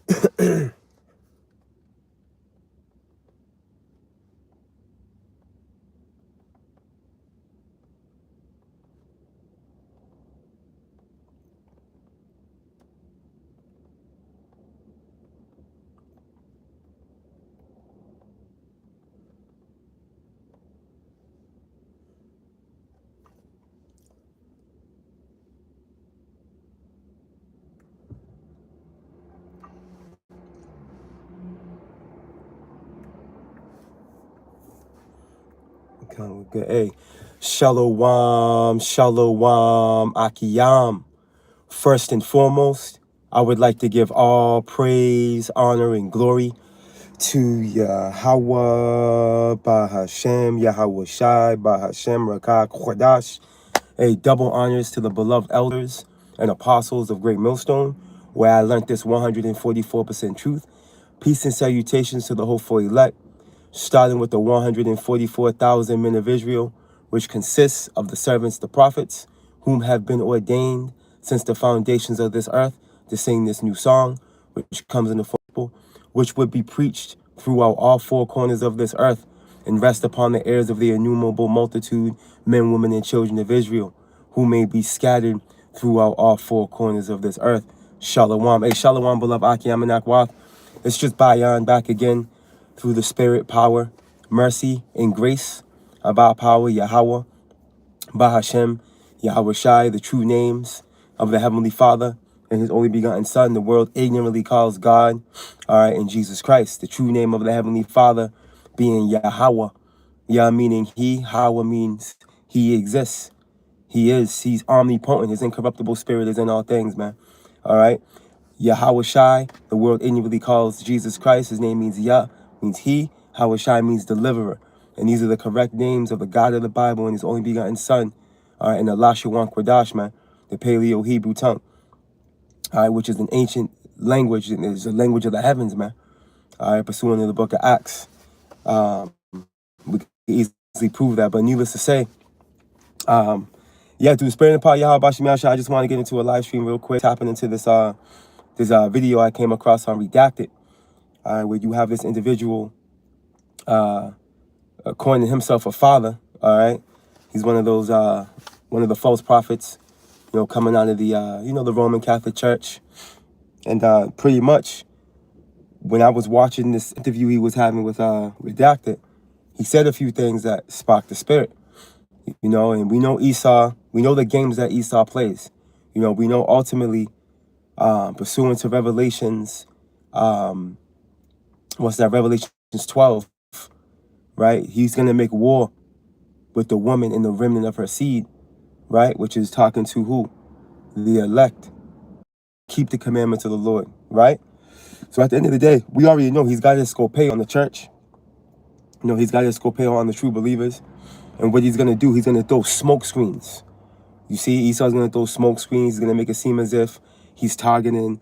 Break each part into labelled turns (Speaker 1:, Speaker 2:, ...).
Speaker 1: Good. Hey, Shalom, Shalom, Akiyam. First and foremost, I would like to give all praise, honor, and glory to Yahweh, Bahashem, Yahweh Shai, Bahashem, Rakak, Chodash. Hey, double honors to the beloved elders and apostles of Great Millstone, where I learned this 144% truth. Peace and salutations to the hopeful elect, starting with the 144,000 men of Israel, which consists of the servants, the prophets, whom have been ordained since the foundations of this earth to sing this new song, which comes in the form, which would be preached throughout all four corners of this earth and rest upon the ears of the innumerable multitude, men, women, and children of Israel, who may be scattered throughout all four corners of this earth. Shalom. Hey, Shalom, beloved Akiyam and Akwath. It's just Bayan back again through the spirit, power, mercy, and grace of our power, Yahweh, Bahashem, Yahweh Shai, the true names of the Heavenly Father and His only begotten Son, the world ignorantly calls God, all right, and Jesus Christ, the true name of the Heavenly Father being Yahweh. Yah meaning He, Hawa means He exists. He is. He's omnipotent. His incorruptible spirit is in all things, man. All right. Yahweh Shai, the world inwardly calls Jesus Christ. His name means Yah, means He. Hawah Shai means deliverer. And these are the correct names of the God of the Bible and His only begotten Son. All right, and the Lashawan Quadash, man, the Paleo Hebrew tongue. All right, which is an ancient language, and is the language of the heavens, man. All right, pursuant to the book of Acts. We can easily prove that, but needless to say, yeah, through the spirit and power, Yahweh Bashim Yahshua, I just want to get into a live stream real quick, tapping into this video I came across on Redacted, where you have this individual calling himself a father. All right, he's one of those one of the false prophets, you know, coming out of the the Roman Catholic Church, and pretty much when I was watching this interview he was having with Redacted, he said a few things that sparked the spirit, you know, and we know Esau, we know the games that Esau plays, you know, we know ultimately, pursuant to Revelations, what's that, Revelations 12, right? He's going to make war with the woman in the remnant of her seed, right? Which is talking to who? The elect. Keep the commandments of the Lord, right? So at the end of the day, we already know he's got his scopeo on the church. You know, he's got his scopeo on the true believers. And what he's going to do, he's going to throw smoke screens. You see, Esau's going to throw smoke screens. He's going to make it seem as if he's targeting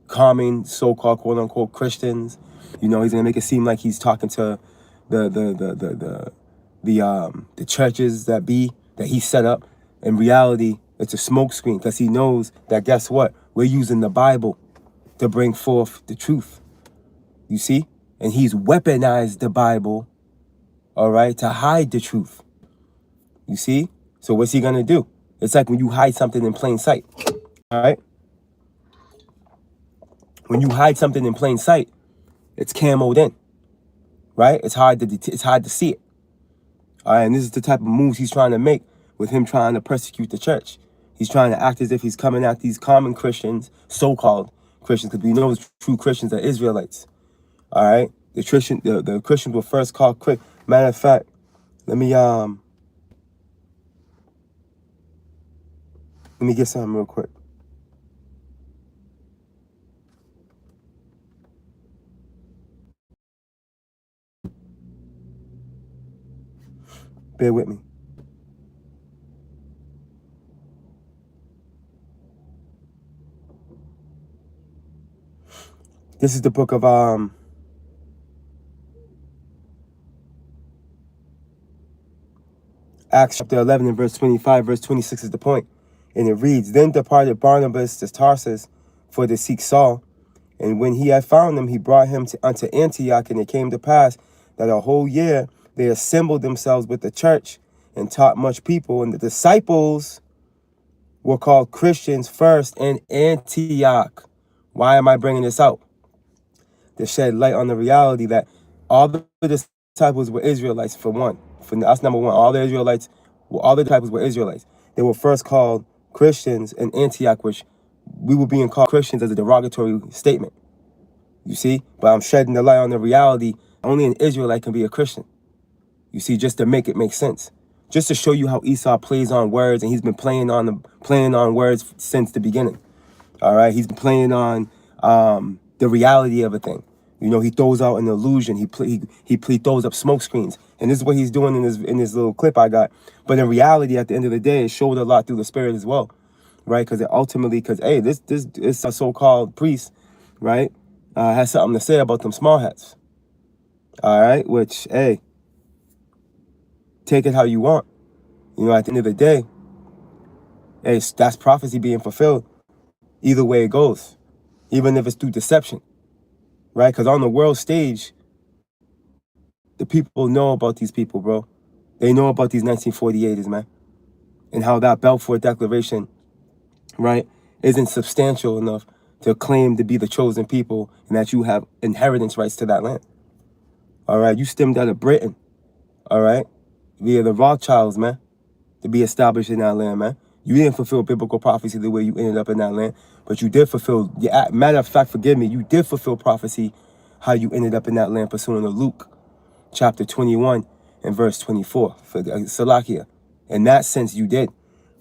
Speaker 1: common so-called quote-unquote Christians. You know, he's going to make it seem like he's talking to the churches that he set up. In reality, it's a smoke screen, because he knows that, guess what? We're using the Bible to bring forth the truth. You see? And he's weaponized the Bible, all right, to hide the truth. You see? So what's he gonna do? It's like when you hide something in plain sight, all right? When you hide something in plain sight, it's camoed in, right? It's hard to see it. All right, and this is the type of moves he's trying to make with him trying to persecute the church. He's trying to act as if he's coming at these common Christians, so-called Christians, because we know true Christians are Israelites. All right, the Christians were first called quick. Matter of fact, let me get something real quick. Bear with me. This is the book of Acts chapter 11 and verse 25. Verse 26 is the point. And it reads, Then departed Barnabas to Tarsus for to seek Saul. And when he had found him, he brought him unto Antioch. And it came to pass that a whole year they assembled themselves with the church and taught much people. And the disciples were called Christians first in Antioch. Why am I bringing this out? To shed light on the reality that all the disciples were Israelites, for one. That's number one. All the disciples were Israelites. They were first called Christians in Antioch, which we were being called Christians as a derogatory statement. You see? But I'm shedding the light on the reality. Only an Israelite can be a Christian. You see, just to make it make sense. Just to show you how Esau plays on words, and he's been playing on words since the beginning. All right? He's been playing on the reality of a thing. You know, he throws out an illusion. He throws up smoke screens. And this is what he's doing in this little clip I got. But in reality, at the end of the day, it showed a lot through the spirit as well. Right? Because hey, this a so-called priest, right, has something to say about them small hats. All right? Which, hey, take it how you want. You know, at the end of the day, hey, that's prophecy being fulfilled. Either way it goes. Even if it's through deception. Right? Because on the world stage, the people know about these people, bro. They know about these 1948ers, man. And how that Balfour Declaration, right, isn't substantial enough to claim to be the chosen people and that you have inheritance rights to that land. All right? You stemmed out of Britain, all right, via the Rothschilds, man, to be established in that land, man. You didn't fulfill biblical prophecy the way you ended up in that land, but you did fulfill, matter of fact, forgive me, you did fulfill prophecy how you ended up in that land pursuing to Luke chapter 21 and verse 24 for Salakia. In that sense, you did.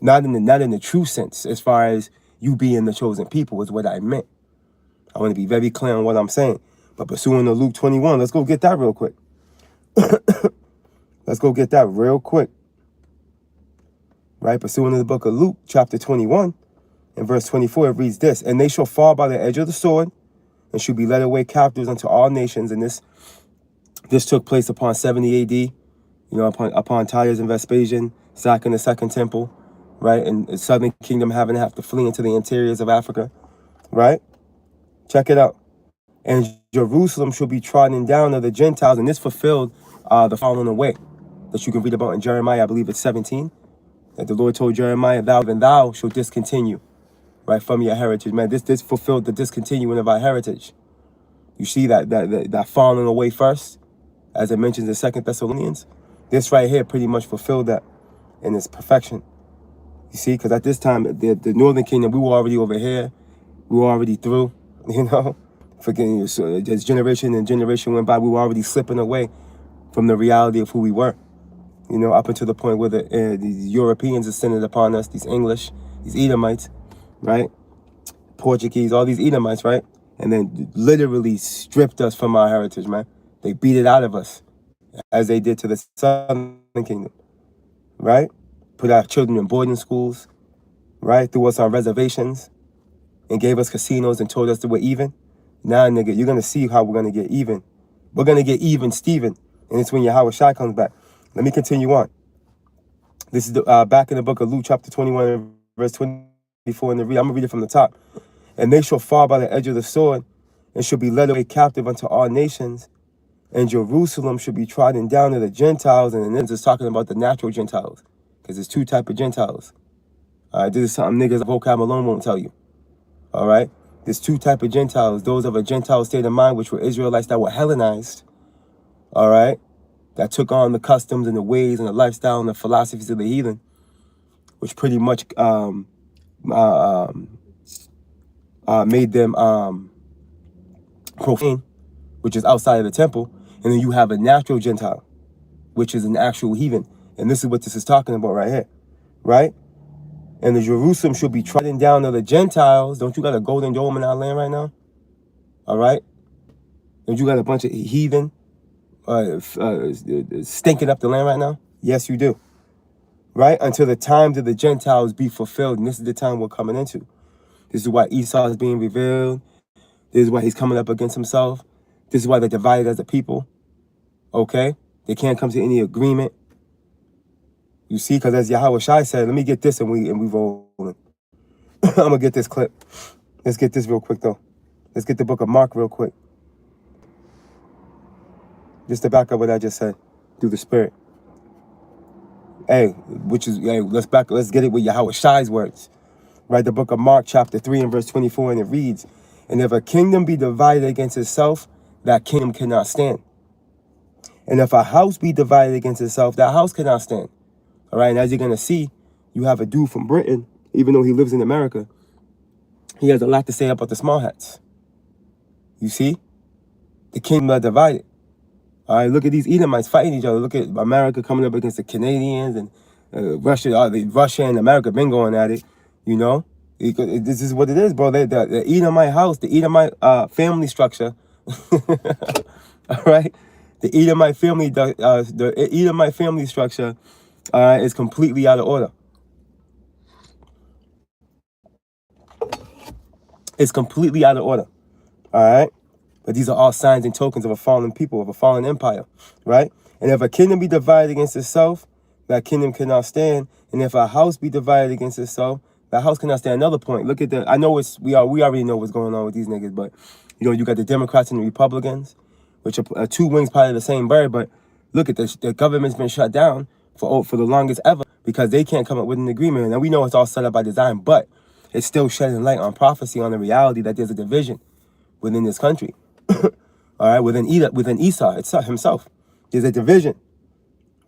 Speaker 1: Not in the true sense, as far as you being the chosen people is what I meant. I want to be very clear on what I'm saying. But pursuing to Luke 21, let's go get that real quick. Let's go get that real quick. Right? Pursuing to the book of Luke, chapter 21, and verse 24, it reads this: "And they shall fall by the edge of the sword, and shall be led away captives unto all nations." And this took place upon 70 AD, you know, upon Titus and Vespasian sacking the second temple, right? And the southern kingdom having to have to flee into the interiors of Africa, right? Check it out. "And Jerusalem shall be trodden down of the Gentiles." And this fulfilled the falling away that you can read about in Jeremiah, I believe it's 17. That the Lord told Jeremiah, thou shalt discontinue, right, from your heritage. Man, this fulfilled the discontinuing of our heritage. You see that falling away first, as it mentions in 2 Thessalonians. This right here pretty much fulfilled that in its perfection. You see, because at this time, the northern kingdom, we were already over here. We were already through, you know. Forgetting, so as generation and generation went by, we were already slipping away from the reality of who we were. You know, up until the point where these Europeans descended upon us, these English, these Edomites, right? Portuguese, all these Edomites, right? And then literally stripped us from our heritage, man. They beat it out of us, as they did to the southern kingdom, right? Put our children in boarding schools, right? Threw us on reservations and gave us casinos and told us that we're even. Now, nigga, you're going to see how we're going to get even. We're going to get even, Stephen. And it's when Yahweh Shai comes back. Let me continue on. This is back in the book of Luke, chapter 21, verse 24 in the read. I'm going to read it from the top. "And they shall fall by the edge of the sword, and shall be led away captive unto all nations. And Jerusalem shall be trodden down to the Gentiles." And then it's talking about the natural Gentiles, because there's two types of Gentiles. All right, this is something niggas vocab alone won't tell you. All right, there's two types of Gentiles: those of a Gentile state of mind, which were Israelites that were Hellenized. All right, that took on the customs and the ways and the lifestyle and the philosophies of the heathen, which pretty much made them profane, which is outside of the temple. And then you have a natural Gentile, which is an actual heathen. And this is what this is talking about right here, right? "And the Jerusalem shall be trodden down of the Gentiles." Don't you got a golden dome in our land right now? All right? Don't you got a bunch of heathen stinking up the land right now? Yes, you do. Right? "Until the times of the Gentiles be fulfilled." And this is the time we're coming into. This is why Esau is being revealed. This is why he's coming up against himself. This is why they're divided as a people. Okay? They can't come to any agreement. You see, because as Yahweh Shai said, let me get this and we rolling. I'm going to get this clip. Let's get this real quick, though. Let's get the book of Mark real quick. Just to back up what I just said through the Spirit. Hey, let's get it with Yahweh Shai's words. Right, the book of Mark, chapter 3 and verse 24, and it reads, "And if a kingdom be divided against itself, that kingdom cannot stand. And if a house be divided against itself, that house cannot stand." All right, and as you're going to see, you have a dude from Britain, even though he lives in America, he has a lot to say about the small hats. You see? The kingdom are divided. All right, look at these Edomites fighting each other. Look at America coming up against the Canadians, and Russia and America been going at it, you know? This is what it is, bro. The Edomite house, the Edomite family structure, all right? The Edomite family structure is completely out of order. It's completely out of order, all right? But these are all signs and tokens of a fallen people, of a fallen empire, right? And if a kingdom be divided against itself, that kingdom cannot stand. And if a house be divided against itself, that house cannot stand. Another point. Look at I know we already know what's going on with these niggas, but you got the Democrats and the Republicans, which are two wings part of the same bird. But look at this. The government's been shut down for the longest ever because they can't come up with an agreement. And we know it's all set up by design, but it's still shedding light on prophecy, on the reality that there's a division within this country. All right, within Esau himself, there's a division,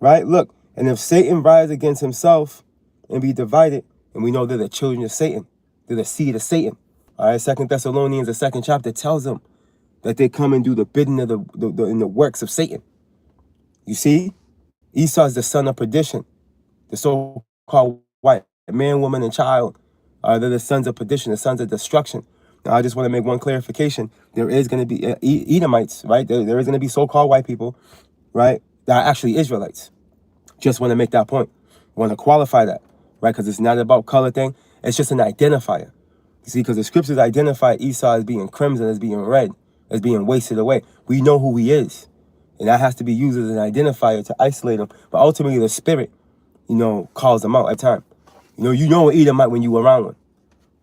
Speaker 1: right? Look, and if Satan rise against himself and be divided, and we know they're the children of Satan, they're the seed of Satan. All right, 2 Thessalonians, the 2nd chapter, tells them that they come and do the bidding of in the works of Satan. You see, Esau is the son of perdition, the so-called white man, woman, and child. They're the sons of perdition, the sons of destruction. Now, I just want to make one clarification. There is going to be Edomites, right? There is going to be so-called white people, right, that are actually Israelites. Just want to make that point. Want to qualify that, right? Because it's not about color thing. It's just an identifier. You see, because the scriptures identify Esau as being crimson, as being red, as being wasted away. We know who he is. And that has to be used as an identifier to isolate him. But ultimately, the Spirit, calls them out every time. You know an Edomite when you around one.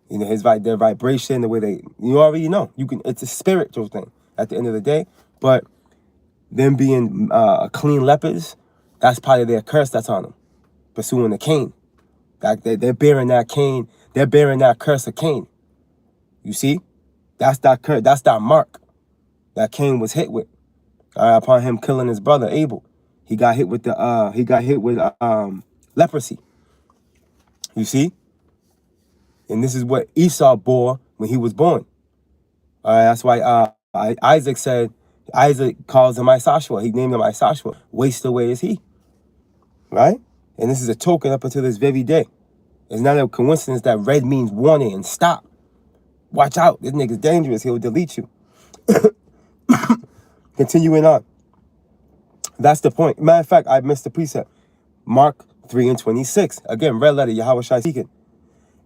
Speaker 1: Their vibration, the way you already know. It's a spiritual thing at the end of the day. But them being clean lepers, that's part of their curse that's on them. Pursuing the Cain. They're bearing that Cain. They're bearing that curse of Cain. You see? That's that curse. That's that mark that Cain was hit with. Upon him killing his brother Abel. He got hit with leprosy. You see? And this is what Esau bore when he was born. That's why Isaac calls him Isashua. He named him Isashua. Waste away is he. Right? And this is a token up until this very day. It's not a coincidence that red means warning and stop. Watch out. This nigga's dangerous. He'll delete you. Continuing on. That's the point. Matter of fact, I missed the precept. Mark 3 and 26. Again, red letter, Yahweh Shai speaking.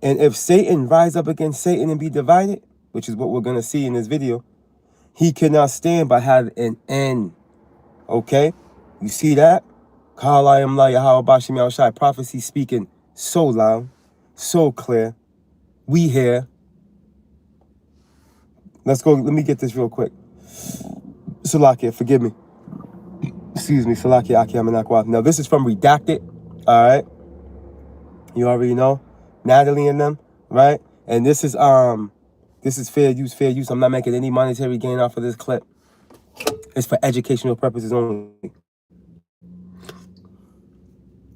Speaker 1: And if Satan rise up against Satan and be divided, which is what we're going to see in this video, he cannot stand but have an end. Okay? You see that? Kal I am La Yahweh Bashim Yahweh Shai. Prophecy speaking so loud, so clear. We hear. Let's go. Let me get this real quick. Salakia, forgive me. Excuse me. Salakia Aki Amanakwa. Now, this is from Redacted. All right? You already know. Natalie and them, right? And this is fair use. I'm not making any monetary gain off of this clip. It's for educational purposes only.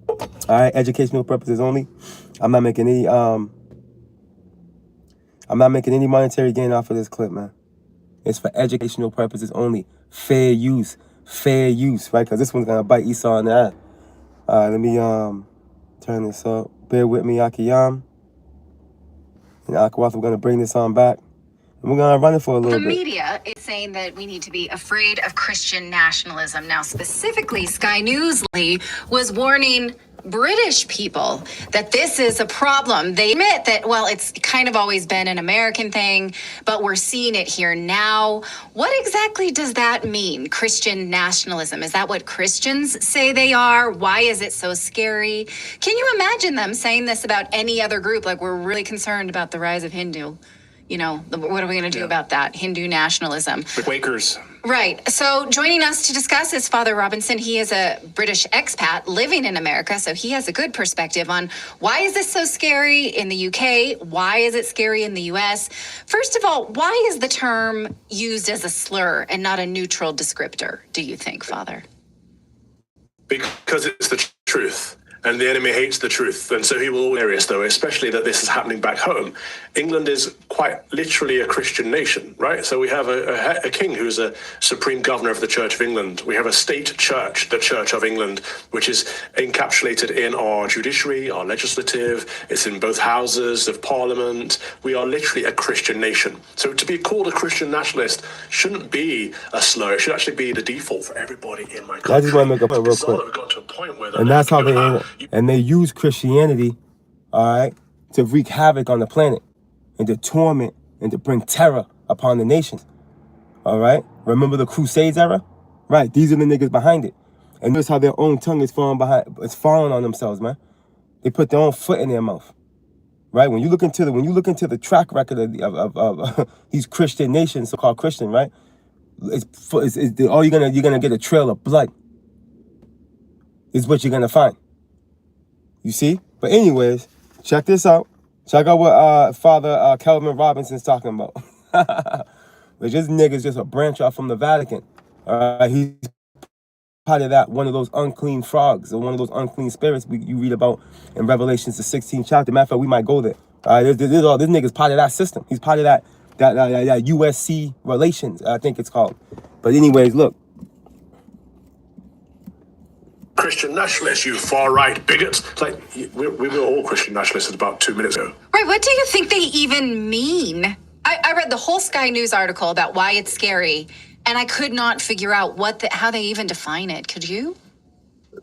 Speaker 1: All right, educational purposes only. I'm not making any monetary gain off of this clip, man. It's for educational purposes only. Fair use, right? Because this one's gonna bite Esau in the ass. All right, let me turn this up. Bear with me, Akiyam. And Akawath, we're going to bring this on back. And we're going to run it for a little bit. The media is saying that we need to be afraid of Christian nationalism. Now, specifically, Sky News was warning British people that this is a problem. They admit that, well, it's kind of always been an American thing, but we're seeing it here now. What exactly does that mean, Christian nationalism? Is that what Christians say they are? Why is it so scary? Can you imagine them saying this about any other group? Like, we're really concerned about the rise of Hindu.
Speaker 2: what are we going to do about that? Hindu nationalism.
Speaker 3: The Quakers.
Speaker 2: Right. So joining us to discuss is Father Robinson. He is a British expat living in America, so he has a good perspective on why is this so scary in the UK? Why is it scary in the US? First of all, why is the term used as a slur and not a neutral descriptor, do you think, Father?
Speaker 4: Because it's the truth. And the enemy hates the truth. And so he will always serious, though, especially that this is happening back home. England is quite literally a Christian nation, right? So we have a king who's a supreme governor of the Church of England. We have a state church, the Church of England, which is encapsulated in our judiciary, our legislative. It's in both houses of parliament. We are literally a Christian nation. So to be called a Christian nationalist shouldn't be a slur. It should actually be the default for everybody in my country.
Speaker 1: I just want to make a point real quick.
Speaker 4: We've got to a point where
Speaker 1: And that's how they use Christianity, all right, to wreak havoc on the planet and to torment and to bring terror upon the nations, all right? Remember the Crusades era? Right, these are the niggas behind it. And notice how their own tongue is falling on themselves, man. They put their own foot in their mouth, right? When you look into the track record of these Christian nations, so-called Christian, right? You're gonna get a trail of blood. Is what you're gonna find. You see? But anyways, check this out. Check out what Father Kelvin Robinson's talking about. But this nigga's just a branch off from the Vatican. He's part of that, one of those unclean frogs, or one of those unclean spirits you read about in Revelations, the 16th chapter. Matter of fact, we might go there. This nigga's part of that system. He's part of that USC relations, I think it's called. But anyways, look.
Speaker 4: Christian nationalists, you far-right bigots. It's like, we were all Christian nationalists about 2 minutes ago.
Speaker 2: Right, what do you think they even mean? I read the whole Sky News article about why it's scary, and I could not figure out how they even define it. Could you?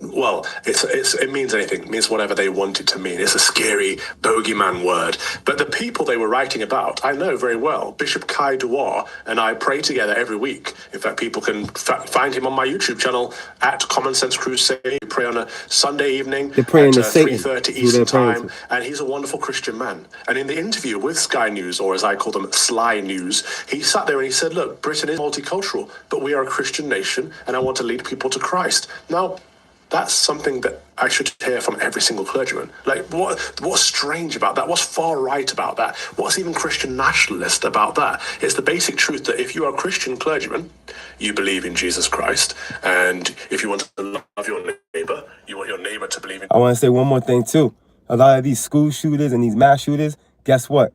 Speaker 4: Well, it means anything. It means whatever they want it to mean. It's a scary bogeyman word. But the people they were writing about, I know very well. Bishop Kai Duar and I pray together every week. In fact, people can find him on my YouTube channel at Common Sense Crusade. We pray on a Sunday evening at 3:30 Eastern Time. And he's a wonderful Christian man. And in the interview with Sky News, or as I call them, Sly News, he sat there and he said, look, Britain is multicultural, but we are a Christian nation, and I want to lead people to Christ. Now, that's something that I should hear from every single clergyman. Like, what's strange about that? What's far right about that? What's even Christian nationalist about that? It's the basic truth that if you are a Christian clergyman, you believe in Jesus Christ. And if you want to love your neighbor, you want your neighbor to believe in...
Speaker 1: I want to say one more thing, too. A lot of these school shooters and these mass shooters, guess what?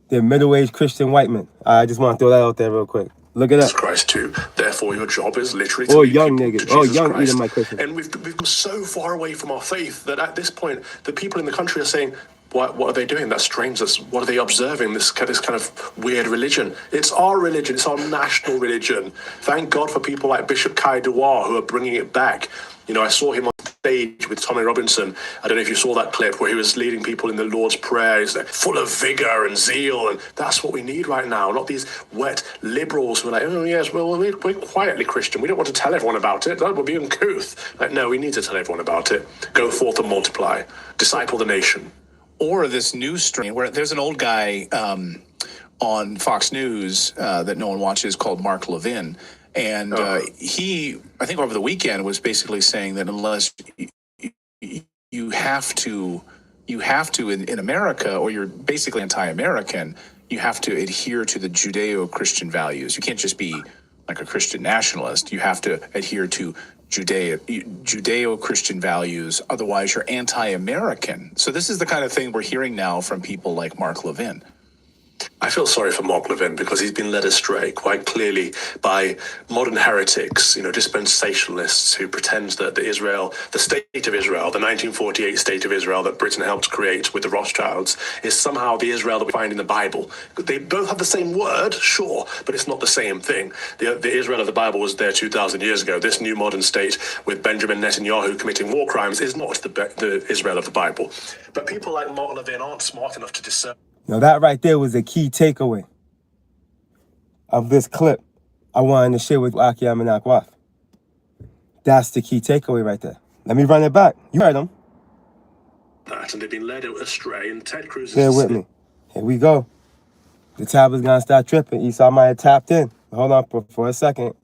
Speaker 1: They're middle-aged Christian white men. I just want to throw that out there real quick. Look it up.
Speaker 4: Christ too. Therefore, your job is literally
Speaker 1: to lead young niggas. Young Christ. My Christian.
Speaker 4: And we've come so far away from our faith that at this point, the people in the country are saying, what are they doing? That's strange. What are they observing? This kind of weird religion. It's our religion. It's our national religion. Thank God for people like Bishop Kai Duar who are bringing it back. You know, I saw him on stage with Tommy Robinson. I don't know if you saw that clip where he was leading people in the Lord's Prayer. He's like full of vigor and zeal, and that's what we need right now. Not these wet liberals who are like, oh yes, well we're quietly Christian. We don't want to tell everyone about it. That would be uncouth. Like, no, we need to tell everyone about it. Go forth and multiply. Disciple the nation.
Speaker 3: Or this news stream where there's an old guy on Fox News that no one watches called Mark Levin. And he, I think over the weekend, was basically saying that unless you have to in America, or you're basically anti-American, you have to adhere to the Judeo-Christian values. You can't just be like a Christian nationalist. You have to adhere to Judeo-Christian values. Otherwise, you're anti-American. So this is the kind of thing we're hearing now from people like Mark Levin.
Speaker 4: I feel sorry for Mark Levin because he's been led astray quite clearly by modern heretics, dispensationalists who pretend that the state of Israel, the 1948 state of Israel that Britain helped create with the Rothschilds, is somehow the Israel that we find in the Bible. They both have the same word, sure, but it's not the same thing. The Israel of the Bible was there 2,000 years ago. This new modern state with Benjamin Netanyahu committing war crimes is not the Israel of the Bible. But people like Mark Levin aren't smart enough to discern.
Speaker 1: Now that right there was a key takeaway of this clip I wanted to share with Akiam and Akwaf. That's the key takeaway right there. Let me run it back. You heard him.
Speaker 4: And they've been led astray, and Ted Cruz
Speaker 1: Bear with me. Here we go. The tablet's gonna start tripping. Esau might have tapped in. Hold on for a second.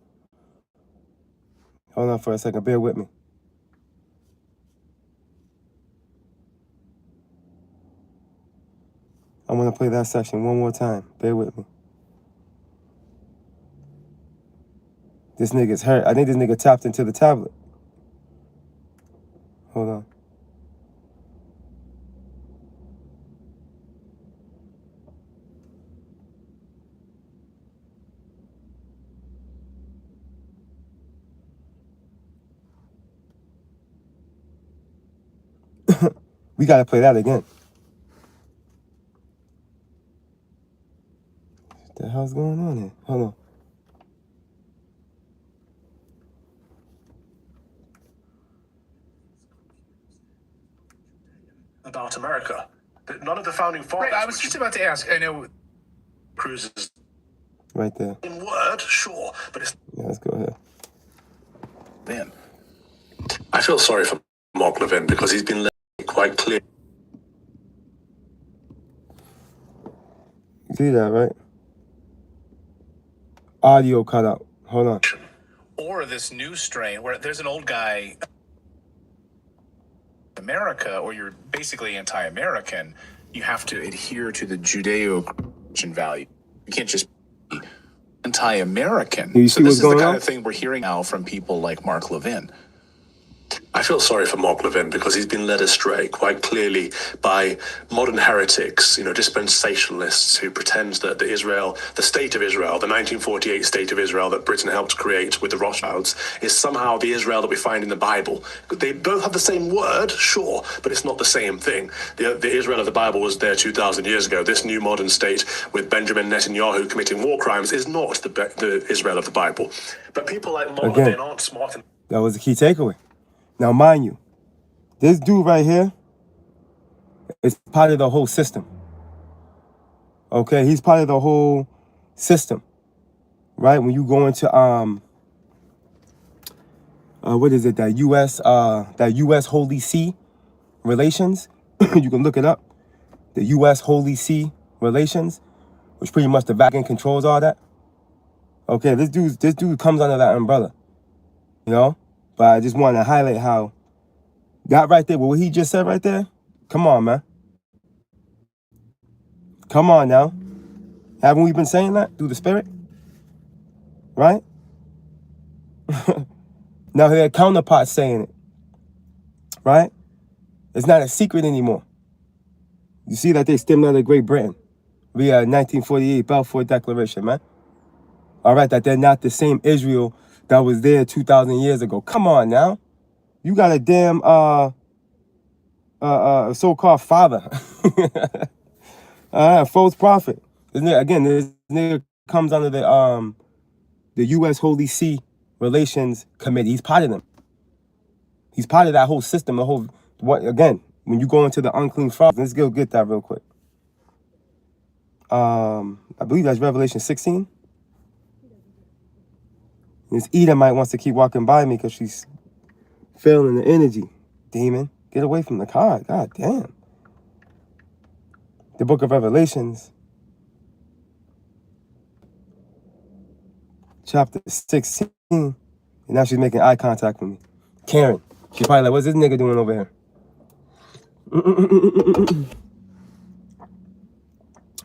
Speaker 1: Hold on for a second. Bear with me. I want to play that section one more time. Bear with me. This nigga's hurt. I think this nigga tapped into the tablet. Hold on. We gotta play that again. What the hell's going on here? Hold on.
Speaker 4: About America. That none of the founding fathers.
Speaker 3: Right, I was just about to ask. I know
Speaker 4: Cruises
Speaker 1: Right there.
Speaker 4: in word, sure, but it's.
Speaker 1: Yeah, let's go ahead.
Speaker 3: then.
Speaker 4: I feel sorry for Mark Levin because he's been quite clear.
Speaker 1: You see that, right? Audio cut out. Hold on.
Speaker 3: Or this new strain where there's an old guy, America, or you're basically anti-American, you have to adhere to the Judeo-Christian value. You can't just be anti-American.
Speaker 1: You
Speaker 3: So
Speaker 1: see
Speaker 3: this
Speaker 1: what's
Speaker 3: is the
Speaker 1: going
Speaker 3: kind
Speaker 1: on?
Speaker 3: of thing we're hearing now from people like Mark Levin.
Speaker 4: I feel sorry for Mark Levin because he's been led astray quite clearly by modern heretics, dispensationalists who pretend that the state of Israel, the 1948 state of Israel that Britain helped create with the Rothschilds, is somehow the Israel that we find in the Bible. They both have the same word, sure, but it's not the same thing. The Israel of the Bible was there 2,000 years ago. This new modern state with Benjamin Netanyahu committing war crimes is not the Israel of the Bible. But people like Mark
Speaker 1: Again.
Speaker 4: Levin aren't smart enough.
Speaker 1: That was the key takeaway. Now, mind you, this dude right here is part of the whole system. Okay, he's part of the whole system, right? When you go into what is it? That U.S. Holy See relations. You can look it up. The U.S. Holy See relations, which pretty much the Vatican controls all that. Okay, this dude comes under that umbrella, But I just want to highlight how that right there, what he just said right there. Come on, man. Come on now. Haven't we been saying that through the Spirit? Right? Now their counterparts saying it. Right? It's not a secret anymore. You see that they stemmed out of Great Britain via 1948 Balfour Declaration, man. All right, that they're not the same Israel that was there 2,000 years ago. Come on now. You got a damn so-called father. False prophet. This nigga comes under the U.S. Holy See Relations Committee. He's part of them. He's part of that whole system. When you go into the unclean frogs, let's go get that real quick. I believe that's Revelation 16. This Edomite wants to keep walking by me because she's feeling the energy. Demon, get away from the car. God damn. The book of Revelations, chapter 16. And now she's making eye contact with me. Karen. She's probably like, what's this nigga doing over here?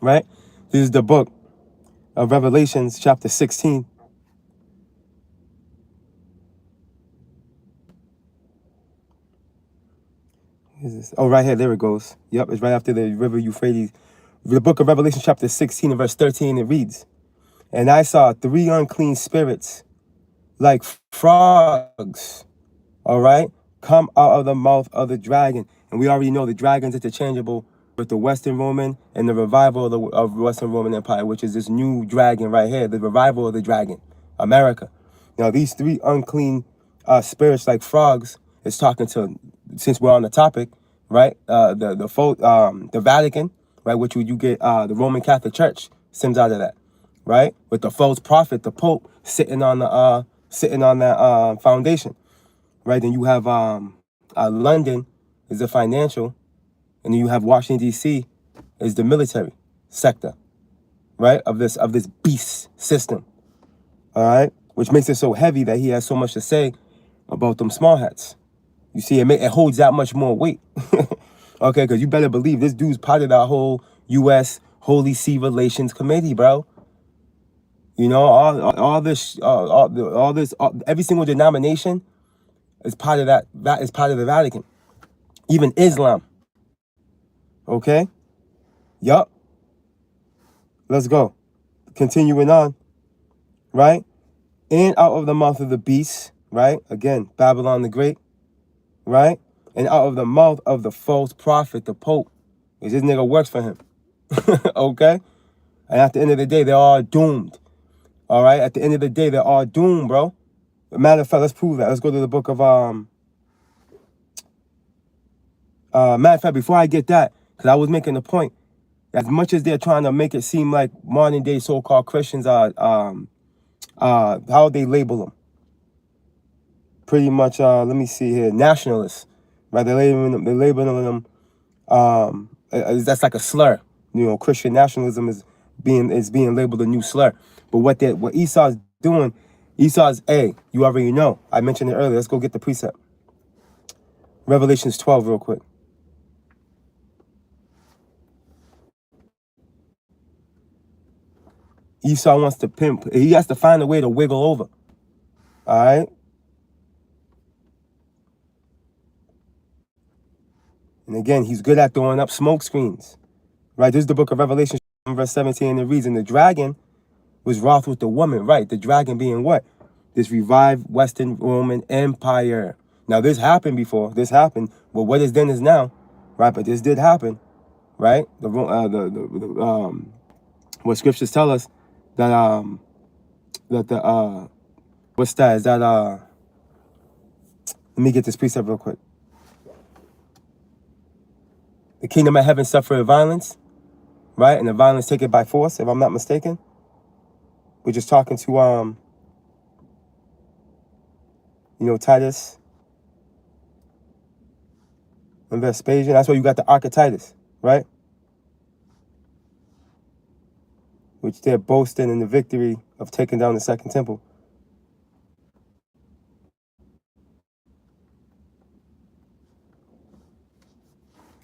Speaker 1: Right? This is the book of Revelations, chapter 16. Is this? Oh, right here. There it goes. Yep, it's right after the river Euphrates. The book of Revelation, chapter 16, and verse 13, it reads, "And I saw 3 unclean spirits like frogs, all right, come out of the mouth of the dragon." And we already know the dragon's interchangeable with the Western Roman and the revival of Western Roman Empire, which is this new dragon right here, the revival of the dragon, America. Now, these 3 unclean spirits like frogs is talking to, since we're on the topic, right? The Vatican, right? Which you get the Roman Catholic Church stems out of that, right? With the false prophet, the Pope, sitting on that foundation, right? Then you have London is the financial, and then you have Washington D.C. is the military. sector, right? Of this beast system. All right, which makes it so heavy that he has so much to say about them small hats. You see, it holds that much more weight. Okay, because you better believe this dude's part of that whole U.S. Holy See Relations Committee, bro. You know, all this, every single denomination is part of that. That is part of the Vatican. Even Islam. Okay. Yup. Let's go. Continuing on. Right? And out of the mouth of the beast. Right? Again, Babylon the Great. Right? And out of the mouth of the false prophet, the Pope. Because this nigga works for him. Okay? And at the end of the day, they're all doomed. All right? At the end of the day, they're all doomed, bro. Matter of fact, let's prove that. Let's go to the book of, matter of fact, before I get that, because I was making a point, as much as they're trying to make it seem like modern day so-called Christians are, how they label them. Pretty much, let me see here, nationalists, right? They're labeling them, that's like a slur. You know, Christian nationalism is being labeled a new slur. But what Esau's doing, Esau's, you already know. I mentioned it earlier. Let's go get the precept. Revelations 12 real quick. Esau wants to pimp. He has to find a way to wiggle over. All right? And again, he's good at throwing up smoke screens. Right? This is the book of Revelation, verse 17, and it reads, and the dragon was wroth with the woman. Right? The dragon being what? This revived Western Roman Empire. Now, this happened before. This happened. Well, what is then is now. Right? But this did happen. Right? What scriptures tell us that what's that? Is that let me get this precept real quick. The kingdom of heaven suffereth violence, right? And the violence take it by force, if I'm not mistaken. We're just talking to Titus and Vespasian. That's why you got the Archetytus, right? Which they're boasting in the victory of taking down the second temple.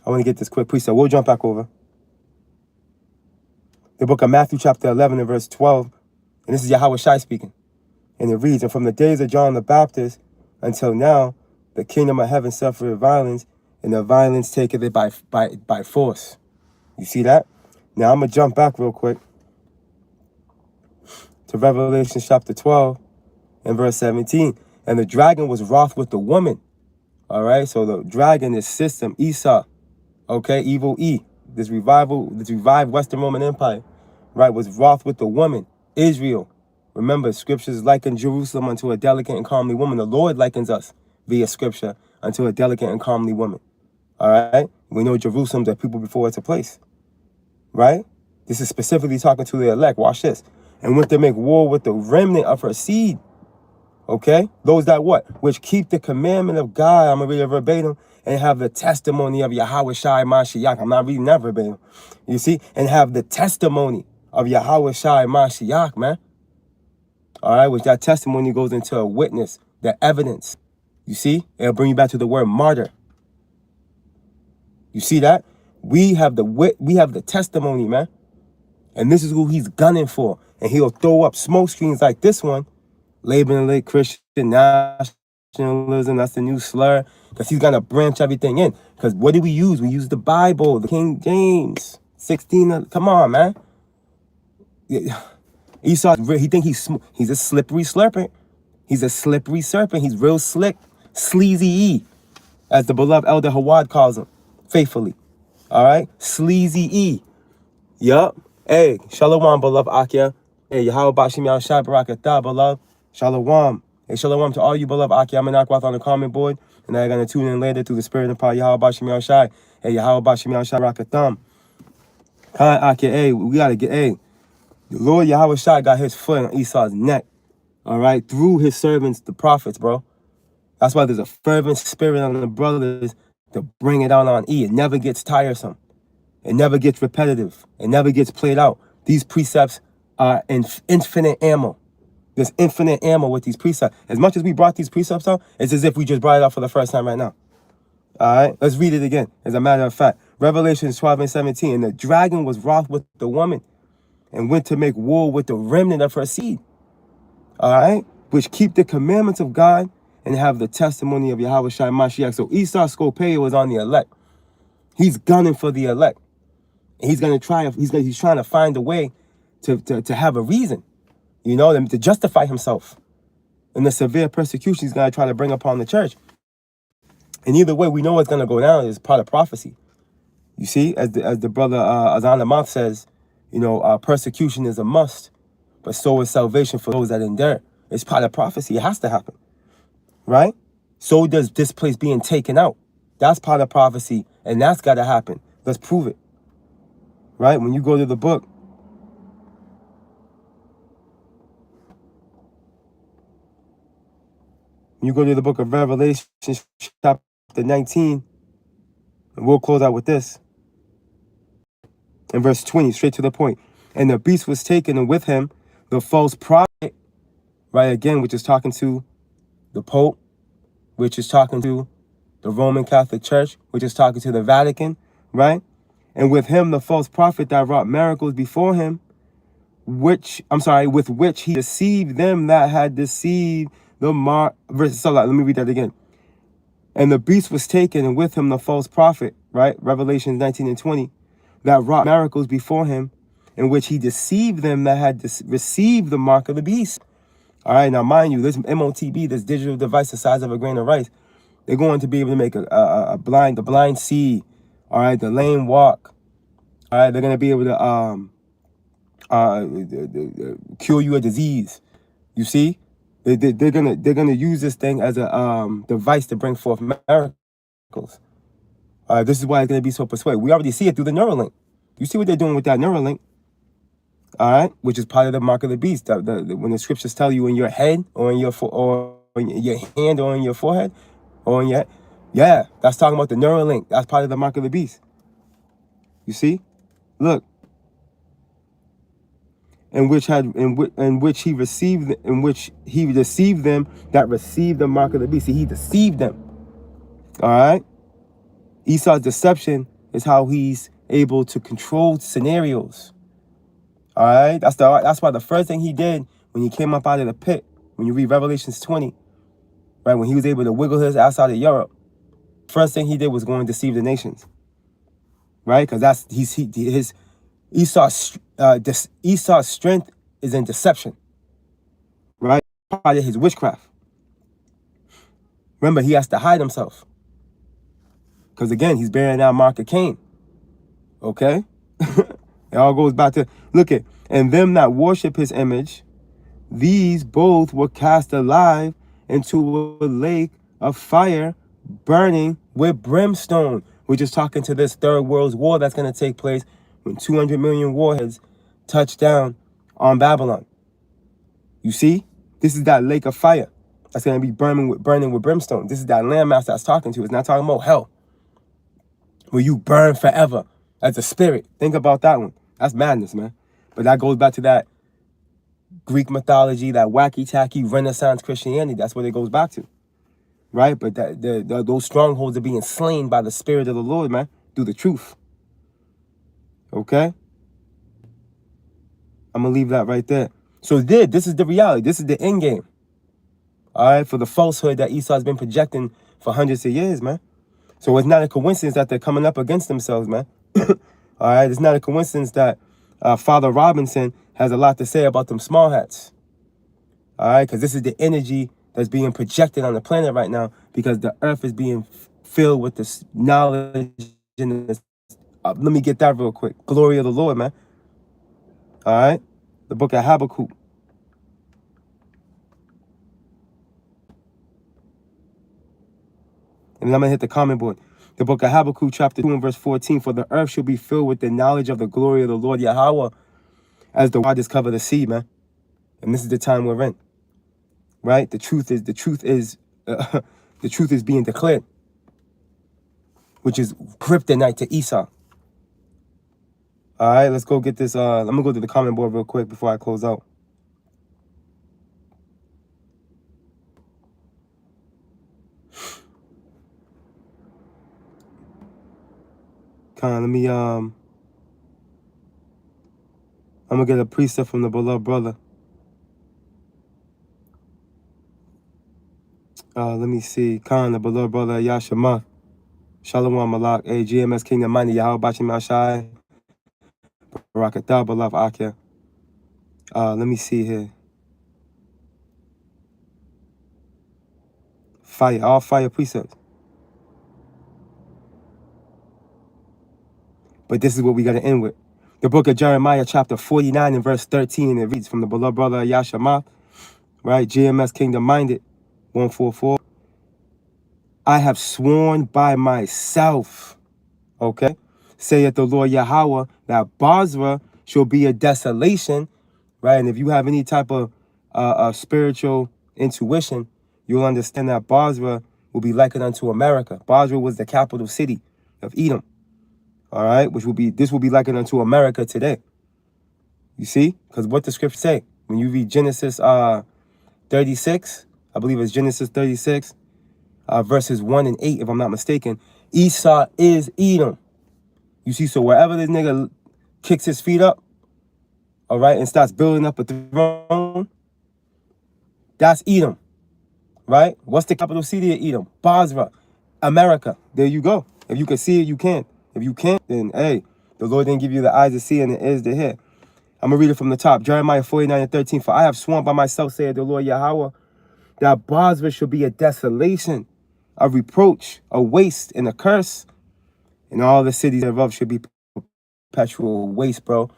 Speaker 1: I want to get this quick precept. We'll jump back over. The book of Matthew, chapter 11, and verse 12. And this is Yahweh Shai speaking. And it reads, and from the days of John the Baptist until now, the kingdom of heaven suffereth violence, and the violence taketh it by force. You see that? Now I'm going to jump back real quick to Revelation chapter 12 and verse 17. And the dragon was wroth with the woman. All right? So the dragon is system, Esau. Okay? Evil E. This revived Western Roman Empire, right, was wroth with the woman, Israel. Remember, scriptures liken Jerusalem unto a delicate and comely woman. The Lord likens us via scripture unto a delicate and comely woman. All right? We know Jerusalem, the people before it's a place. Right? This is specifically talking to the elect. Watch this. And went to make war with the remnant of her seed. Okay? Those that what? Which keep the commandment of God. I'm going to read it verbatim. And have the testimony of Yahweh Shai Mashiach. I'm not reading that verbatim. You see? And have the testimony of Yahweh Shai Mashiach, man. All right? Which that testimony goes into a witness. The evidence. You see? It'll bring you back to the word martyr. You see that? We have the testimony, man. And this is who he's gunning for. And he'll throw up smoke screens like this one. Labeling it Christian nationalism. That's the new slur. Because he's going to branch everything in. Because what do we use? We use the Bible, the King James. 16. Come on, man. Esau, he think he's a slippery serpent. He's a slippery serpent. He's real slick. Sleazy E. As the beloved Elder Hawad calls him. Faithfully. All right? Sleazy E. Yup. Hey, Shalom, beloved Akia. Hey, Yahweh Bashim Yahshai Barakatah, beloved. Shalom. Hey, Shalom to all you, beloved Akia. I'm Akwath on the comment board. And I'm going to tune in later through the spirit and power. Yahweh Bashim Yahshai. Hey, Yahweh Bashim Yahshai Barakatam. Hi, Akia. Hey, we got to get, hey. The Lord Yahweh Shai got his foot on Esau's neck. All right? Through his servants, the prophets, bro. That's why there's a fervent spirit on the brothers to bring it out on E. It never gets tiresome. It never gets repetitive. It never gets played out. These precepts are infinite ammo. There's infinite ammo with these precepts. As much as we brought these precepts out, it's as if we just brought it out for the first time right now. All right, let's read it again. As a matter of fact, Revelation 12 and 17. And the dragon was wroth with the woman and went to make war with the remnant of her seed. All right, which keep the commandments of God and have the testimony of Yahweh Shai Mashiach. So Esau Scopeo is on the elect. He's gunning for the elect. He's gonna try. He's trying to find a way to have a reason, you know, to justify himself in the severe persecution he's gonna try to bring upon the church. And either way, we know what's gonna go down is part of prophecy. You see, as the brother Azan Amath says, you know, persecution is a must, but so is salvation for those that endure. It's part of prophecy. It has to happen, right? So does this place being taken out. That's part of prophecy, and that's got to happen. Let's prove it, right? When you go to the book, of Revelation, chapter 19, and we'll close out with this. In verse 20, straight to the point. And the beast was taken, and with him the false prophet, right, again, which is talking to the Pope, which is talking to the Roman Catholic Church, which is talking to the Vatican, right? And with him the false prophet that wrought miracles before him, with which he deceived them that had deceived the mark. So let me read that again. And the beast was taken, and with him the false prophet, right? Revelation 19 and 20, that wrought miracles before him, in which he deceived them that had received the mark of the beast. All right, now mind you, this MOTB, this digital device the size of a grain of rice, they're going to be able to make the blind see, all right, the lame walk. All right, they're going to be able to cure you a disease. You see, they're gonna use this thing as a device to bring forth miracles. This is why it's going to be so persuasive. We already see it through the Neuralink. You see what they're doing with that Neuralink, all right, which is part of the mark of the beast. When the scriptures tell you in your head or in your your hand or in your forehead or in your, yeah, that's talking about the Neuralink. That's part of the mark of the beast. You see, look, in which he deceived them that received the mark of the beast. See, he deceived them. All right. Esau's deception is how he's able to control scenarios. All right. That's why the first thing he did when he came up out of the pit, when you read Revelations 20, right, when he was able to wiggle his ass out of Europe, first thing he did was go and deceive the nations. Right? Because that's Esau's strength is in deception. Right? Part of his witchcraft. Remember, he has to hide himself. Because again, he's bearing that mark of Cain. Okay? It all goes back to, look at, and them that worship his image, these both were cast alive into a lake of fire burning with brimstone. We're just talking to this third world war that's going to take place when 200 million warheads touch down on Babylon. You see? This is that lake of fire that's going to be burning with brimstone. This is that landmass that's talking to. It's not talking about hell, where you burn forever as a spirit. Think about that one. That's madness, man. But that goes back to that Greek mythology, that wacky-tacky Renaissance Christianity. That's what it goes back to, right? But those strongholds are being slain by the Spirit of the Lord, man, through the truth. Okay? I'm going to leave that right there. So this is the reality. This is the end game. All right? For the falsehood that Esau's been projecting for hundreds of years, man. So it's not a coincidence that they're coming up against themselves, man. All right? It's not a coincidence that Father Robinson has a lot to say about them small hats. All right? Because this is the energy that's being projected on the planet right now, because the earth is being filled with this knowledge and this. Let me get that real quick. Glory of the Lord, man. All right? The book of Habakkuk. And then I'm going to hit the comment board. The book of Habakkuk, chapter 2 and verse 14. For the earth shall be filled with the knowledge of the glory of the Lord Yahweh, as the waters cover the sea, man. And this is the time we're in. Right? The truth is being declared, which is kryptonite to Esau. All right, let's go get this. I'm gonna go to the comment board real quick before I close out. Let me I'm gonna get a precept from the beloved brother. Let me see. The beloved brother Yashima. Shalom Malak. Hey, GMS Kingdom Money. Yahweh Bashim Ashai. Barakatah, beloved Akia. Let me see here. Fire. All fire precepts. But this is what we got to end with. The book of Jeremiah, chapter 49 and verse 13. It reads from the beloved brother Yashima. Right? GMS Kingdom Minded. 144. I have sworn by myself, okay, saith the Lord Yahweh, that Basra shall be a desolation, right? And if you have any type of spiritual intuition, you'll understand that Basra will be likened unto America. Basra was the capital city of Edom, all right, this will be likened unto America today. You see? Because what the scripture say, when you read Genesis 36, I believe it's Genesis 36, verses 1 and 8, if I'm not mistaken, Esau is Edom. You see, so wherever this nigga kicks his feet up, all right, and starts building up a throne, that's Edom, right? What's the capital city of Edom? Basra, America. There you go. If you can see it, you can. If you can't, then, hey, the Lord didn't give you the eyes to see and the ears to hear. I'm going to read it from the top. Jeremiah 49 and 13. For I have sworn by myself, saith the Lord Yahweh, that Basra shall be a desolation, a reproach, a waste, and a curse, and all the cities thereof should be perpetual waste, bro.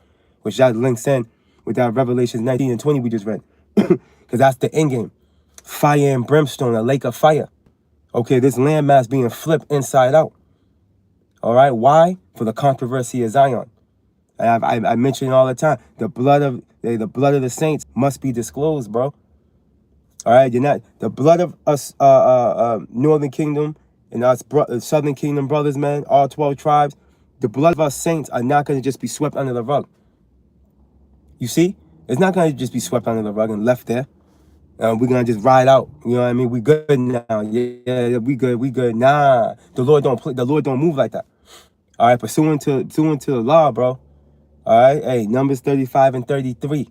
Speaker 1: Which that links in with that Revelations 19 and 20 we just read. Because that's the end game. Fire and brimstone, a lake of fire. Okay, this landmass being flipped inside out. All right, why? For the controversy of Zion. I mention it all the time. The blood of the saints must be disclosed, bro. All right, you're not the blood of us, Northern Kingdom and us, Southern Kingdom brothers, man. All 12 tribes. The blood of us saints are not going to just be swept under the rug. You see, it's not going to just be swept under the rug and left there. We're going to just ride out. You know what I mean? We good now. Yeah, we good. We good. Nah, the Lord don't move like that. All right, pursuant to the law, bro. All right, hey, Numbers 35 and 33.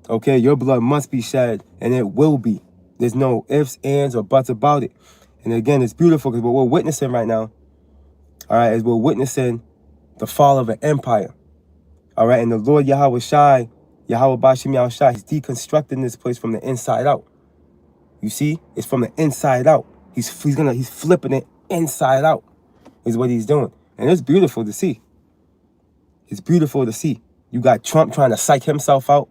Speaker 1: Okay, your blood must be shed, and it will be. There's no ifs, ands, or buts about it. And again, it's beautiful because what we're witnessing right now, all right, is we're witnessing the fall of an empire. All right, and the Lord Yahweh Shai, Yahweh Bashim Yahweh Shai, he's deconstructing this place from the inside out. You see, it's from the inside out. He's flipping it inside out, is what he's doing. And it's beautiful to see. It's beautiful to see. You got Trump trying to psych himself out.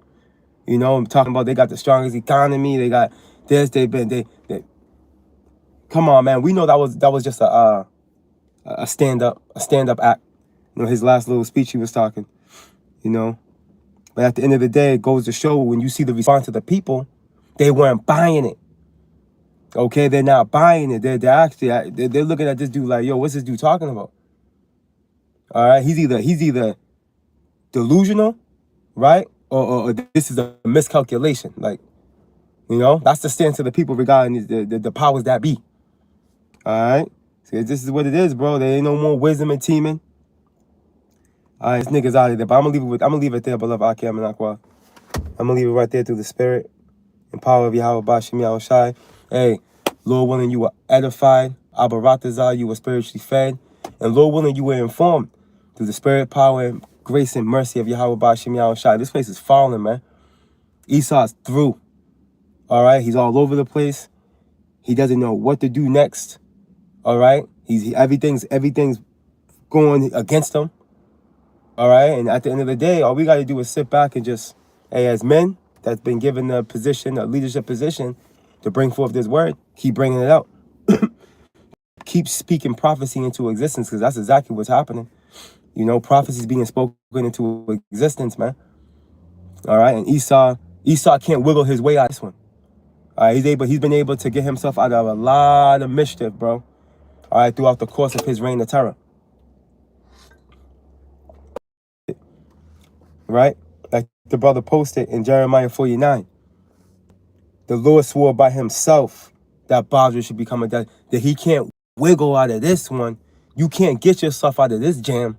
Speaker 1: You know, I'm talking about they got the strongest economy. They got this. They come on, man. We know that was just a stand up act. You know, his last little speech he was talking. You know, but at the end of the day, it goes to show when you see the response of the people, they weren't buying it. Okay, they're not buying it. They're actually they're looking at this dude like, yo, what's this dude talking about? All right, he's either delusional, right? Or this is a miscalculation. Like, you know, that's the stance of the people regarding the powers that be. All right? So this is what it is, bro. There ain't no more wisdom and teaming. All right, this nigga's out of there. But I'm gonna leave it there, beloved Akim and Aqua. I'm gonna leave it right there through the spirit and power of Yahweh Bashim Yahweh Shai. Hey, Lord willing, you were edified. Abaratazah, you were spiritually fed. And Lord willing, you were informed through the spirit, power, and grace and mercy of Yahweh Bashim Yahweh Shai. This place is falling, man. Esau's through. All right? He's all over the place. He doesn't know what to do next. All right? Everything's going against him. All right? And at the end of the day, all we got to do is sit back and just, hey, as men that's been given a position, a leadership position, to bring forth this word, keep bringing it out. Keep speaking prophecy into existence, because that's exactly what's happening. You know, prophecy is being spoken into existence, man. All right, and Esau can't wiggle his way out of this one. All right, he's been able to get himself out of a lot of mischief, bro. All right, throughout the course of his reign of terror. right? Like the brother posted in Jeremiah 49. The Lord swore by himself that Basra should become a death, that he can't wiggle out of this one. You can't get yourself out of this jam,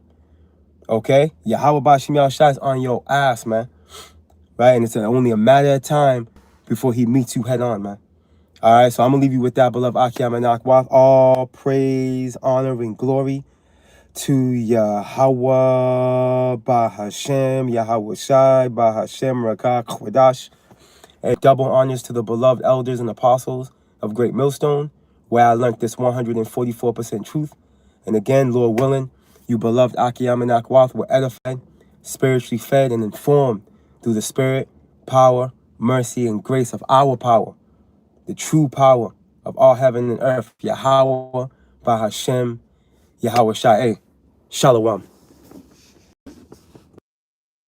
Speaker 1: okay? Yahweh Bashim Yahushua is on your ass, man, right? And it's only a matter of time before he meets you head on, man. All right, so I'm going to leave you with that, beloved Akiyam and Akwath. All praise, honor, and glory to Yahweh, Bahashem, Yahweh Shai, Bahashem, Rakah, Kwadash. And double honors to the beloved elders and apostles of Great Millstone, where I learned this 144% truth. And again, Lord willing, you beloved Akiyam and Akwath were edified, spiritually fed, and informed through the spirit, power, mercy, and grace of our power, the true power of all heaven and earth, Yahweh, Bahashem, Yahweh Shai. Shalom.